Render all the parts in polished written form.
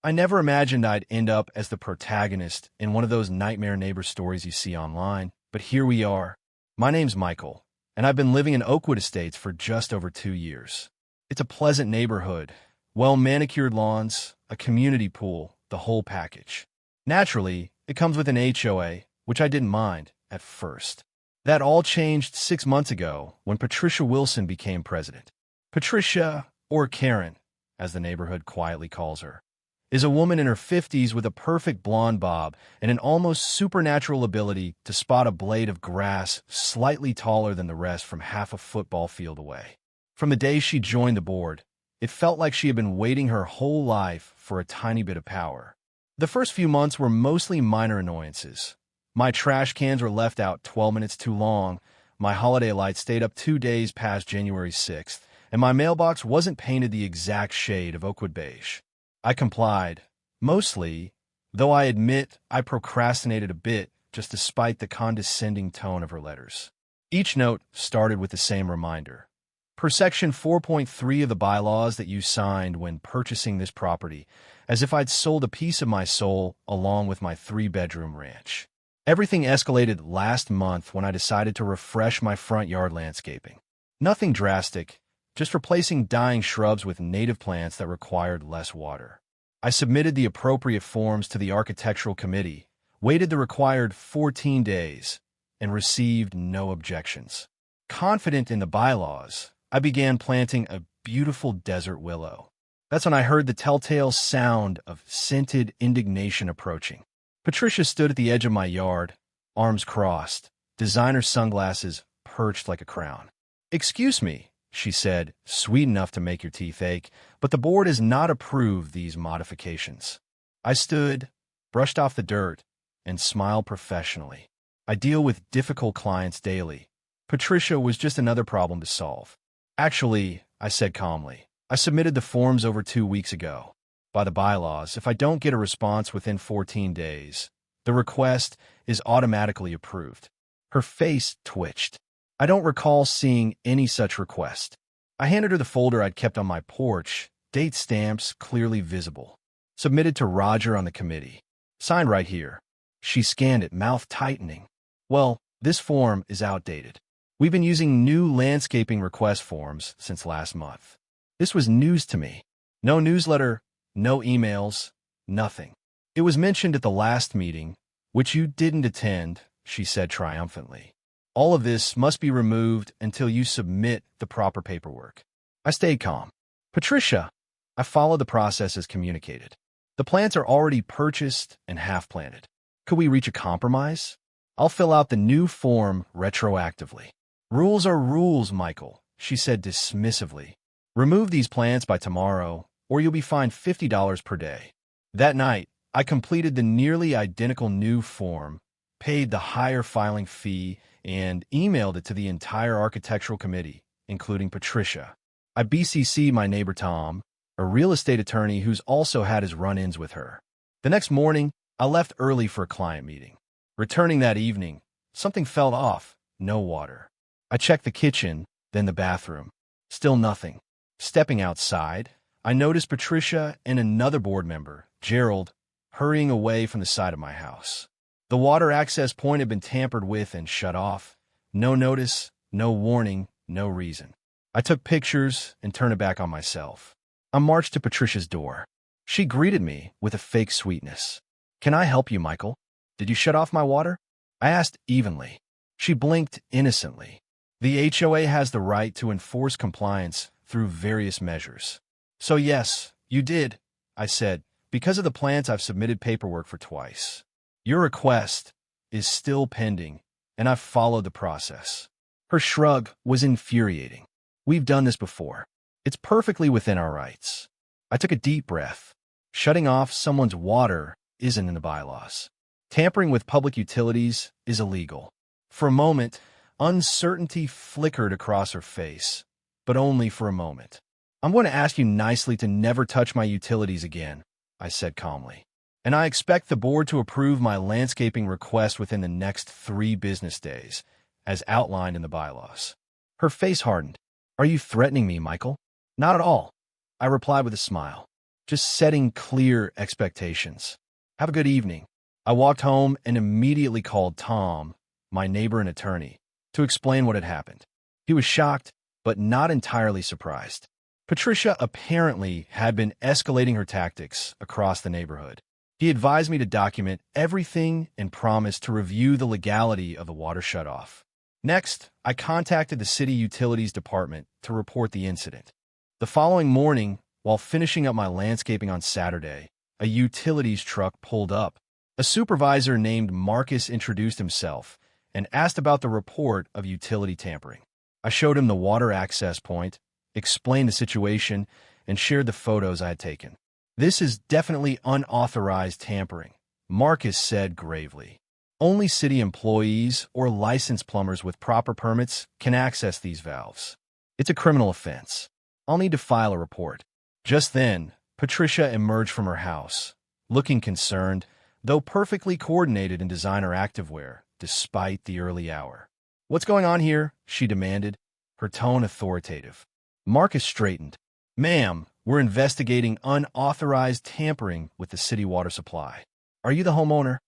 I never imagined I'd end up as the protagonist in one of those nightmare neighbor stories you see online, but here we are. My name's Michael, and I've been living in Oakwood Estates for just over 2 years. It's a pleasant neighborhood, well-manicured lawns, a community pool, the whole package. Naturally, it comes with an HOA, which I didn't mind at first. That all changed 6 months ago when Patricia Wilson became president. Patricia, or Karen, as the neighborhood quietly calls her, is a woman in her 50s with a perfect blonde bob and an almost supernatural ability to spot a blade of grass slightly taller than the rest from half a football field away. From the day she joined the board, it felt like she had been waiting her whole life for a tiny bit of power. The first few months were mostly minor annoyances. My trash cans were left out 12 minutes too long, my holiday lights stayed up 2 days past January 6th, and my mailbox wasn't painted the exact shade of Oakwood beige. I complied, mostly, though I admit I procrastinated a bit just despite the condescending tone of her letters. Each note started with the same reminder. Per Section 4.3 of the bylaws that you signed when purchasing this property, as if I'd sold a piece of my soul along with my 3-bedroom ranch. Everything escalated last month when I decided to refresh my front yard landscaping. Nothing drastic, just replacing dying shrubs with native plants that required less water. I submitted the appropriate forms to the architectural committee, waited the required 14 days, and received no objections. Confident in the bylaws, I began planting a beautiful desert willow. That's when I heard the telltale sound of scented indignation approaching. Patricia stood at the edge of my yard, arms crossed, designer sunglasses perched like a crown. "Excuse me," she said, sweet enough to make your teeth ache, "but the board has not approved these modifications." I stood, brushed off the dirt, and smiled professionally. I deal with difficult clients daily. Patricia was just another problem to solve. "Actually," I said calmly, "I submitted the forms over 2 weeks ago. By the bylaws, if I don't get a response within 14 days, the request is automatically approved." Her face twitched. I don't recall seeing any such request. I handed her the folder I'd kept on my porch, date stamps clearly visible. Submitted to Roger on the committee. Signed right here. She scanned it, mouth tightening. "Well, this form is outdated. We've been using new landscaping request forms since last month." This was news to me. No newsletter, no emails, nothing. "It was mentioned at the last meeting, which you didn't attend," she said triumphantly. "All of this must be removed until you submit the proper paperwork." I stayed calm. "Patricia," I followed the process as communicated. "The plants are already purchased and half-planted. Could we reach a compromise? I'll fill out the new form retroactively." "Rules are rules, Michael," she said dismissively. "Remove these plants by tomorrow, or you'll be fined $50 per day." That night, I completed the nearly identical new form, paid the higher filing fee, and emailed it to the entire architectural committee, including Patricia. I BCC'd my neighbor Tom, a real estate attorney who's also had his run-ins with her. The next morning, I left early for a client meeting. Returning that evening, something felt off. No water. I checked the kitchen, then the bathroom. Still nothing. Stepping outside, I noticed Patricia and another board member, Gerald, hurrying away from the side of my house. The water access point had been tampered with and shut off. No notice, no warning, no reason. I took pictures and turned it back on myself. I marched to Patricia's door. She greeted me with a fake sweetness. "Can I help you, Michael? Did you shut off my water?" I asked evenly. She blinked innocently. "The HOA has the right to enforce compliance through various measures." "So yes, you did," I said. "Because of the plants I've submitted paperwork for twice. Your request is still pending, and I've followed the process." Her shrug was infuriating. "We've done this before. It's perfectly within our rights." I took a deep breath. Shutting off someone's water isn't in the bylaws. Tampering with public utilities is illegal. For a moment, uncertainty flickered across her face, but only for a moment. "I'm going to ask you nicely to never touch my utilities again," I said calmly. "And I expect the board to approve my landscaping request within the next 3 business days, as outlined in the bylaws." Her face hardened. "Are you threatening me, Michael?" "Not at all," I replied with a smile. just setting clear expectations. Have a good evening. I walked home and immediately called Tom, my neighbor and attorney, to explain what had happened. He was shocked, but not entirely surprised. Patricia apparently had been escalating her tactics across the neighborhood. He advised me to document everything and promised to review the legality of the water shutoff. Next, I contacted the city utilities department to report the incident. The following morning, while finishing up my landscaping on Saturday, a utilities truck pulled up. A supervisor named Marcus introduced himself and asked about the report of utility tampering. I showed him the water access point, explained the situation, and shared the photos I had taken. "This is definitely unauthorized tampering," Marcus said gravely. "Only city employees or licensed plumbers with proper permits can access these valves. It's a criminal offense. I'll need to file a report." Just then, Patricia emerged from her house, looking concerned, though perfectly coordinated in designer activewear, despite the early hour. "What's going on here?" she demanded, her tone authoritative. Marcus straightened. "Ma'am, we're investigating unauthorized tampering with the city water supply. Are you the homeowner?"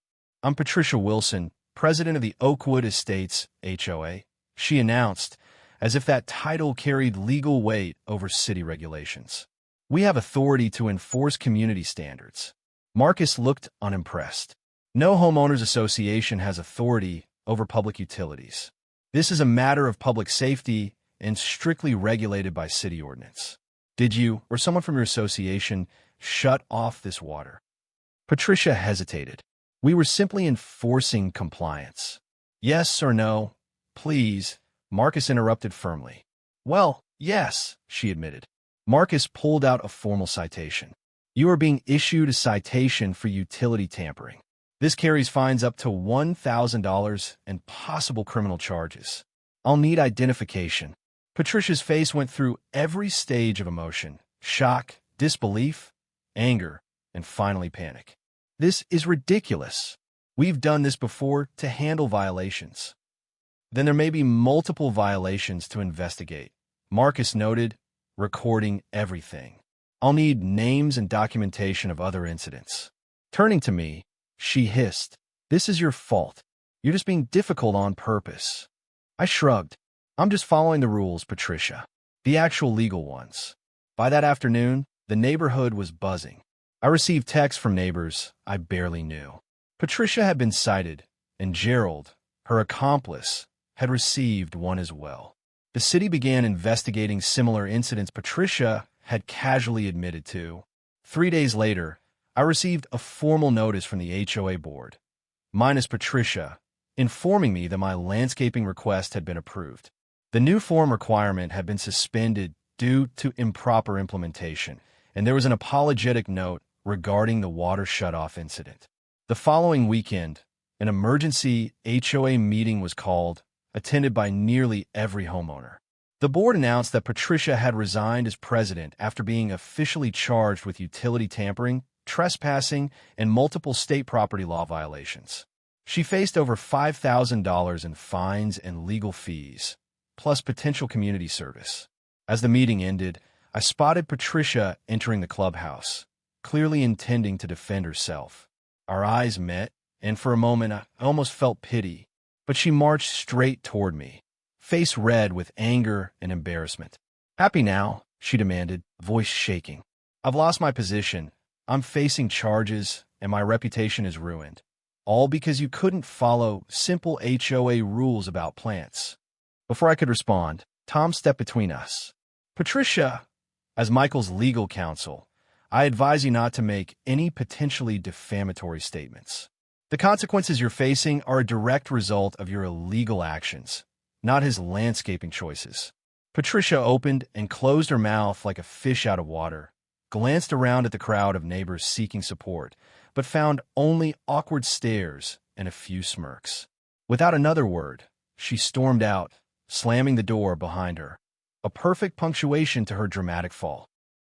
"I'm Patricia Wilson, president of the Oakwood Estates HOA," she announced, as if that title carried legal weight over city regulations. "We have authority to enforce community standards." Marcus looked unimpressed. "No homeowners association has authority over public utilities. This is a matter of public safety and strictly regulated by city ordinance. Did you, or someone from your association, shut off this water?" Patricia hesitated. "We were simply enforcing compliance." "Yes or no? Please," Marcus interrupted firmly. "Well, yes," she admitted. Marcus pulled out a formal citation. "You are being issued a citation for utility tampering. This carries fines up to $1,000 and possible criminal charges. I'll need identification." Patricia's face went through every stage of emotion: shock, disbelief, anger, and finally panic. "This is ridiculous. We've done this before to handle violations." "Then there may be multiple violations to investigate," Marcus noted, recording everything. "I'll need names and documentation of other incidents." Turning to me, she hissed, "This is your fault. You're just being difficult on purpose." I shrugged. "I'm just following the rules, Patricia. The actual legal ones." By that afternoon, the neighborhood was buzzing. I received texts from neighbors I barely knew. Patricia had been cited, and Gerald, her accomplice, had received one as well. The city began investigating similar incidents Patricia had casually admitted to. 3 days later, I received a formal notice from the HOA board, minus Patricia, informing me that my landscaping request had been approved. The new form requirement had been suspended due to improper implementation, and there was an apologetic note regarding the water shutoff incident. The following weekend, an emergency HOA meeting was called, attended by nearly every homeowner. The board announced that Patricia had resigned as president after being officially charged with utility tampering, trespassing, and multiple state property law violations. She faced over $5,000 in fines and legal fees, plus potential community service. As the meeting ended, I spotted Patricia entering the clubhouse, clearly intending to defend herself. Our eyes met, and for a moment I almost felt pity, but she marched straight toward me, face red with anger and embarrassment. "Happy now?" she demanded, voice shaking. "I've lost my position. I'm facing charges, and my reputation is ruined. All because you couldn't follow simple HOA rules about plants." Before I could respond, Tom stepped between us. "Patricia, as Michael's legal counsel, I advise you not to make any potentially defamatory statements. The consequences you're facing are a direct result of your illegal actions, not his landscaping choices." Patricia opened and closed her mouth like a fish out of water, glanced around at the crowd of neighbors seeking support, but found only awkward stares and a few smirks. Without another word, she stormed out, slamming the door behind her, a perfect punctuation to her dramatic fall.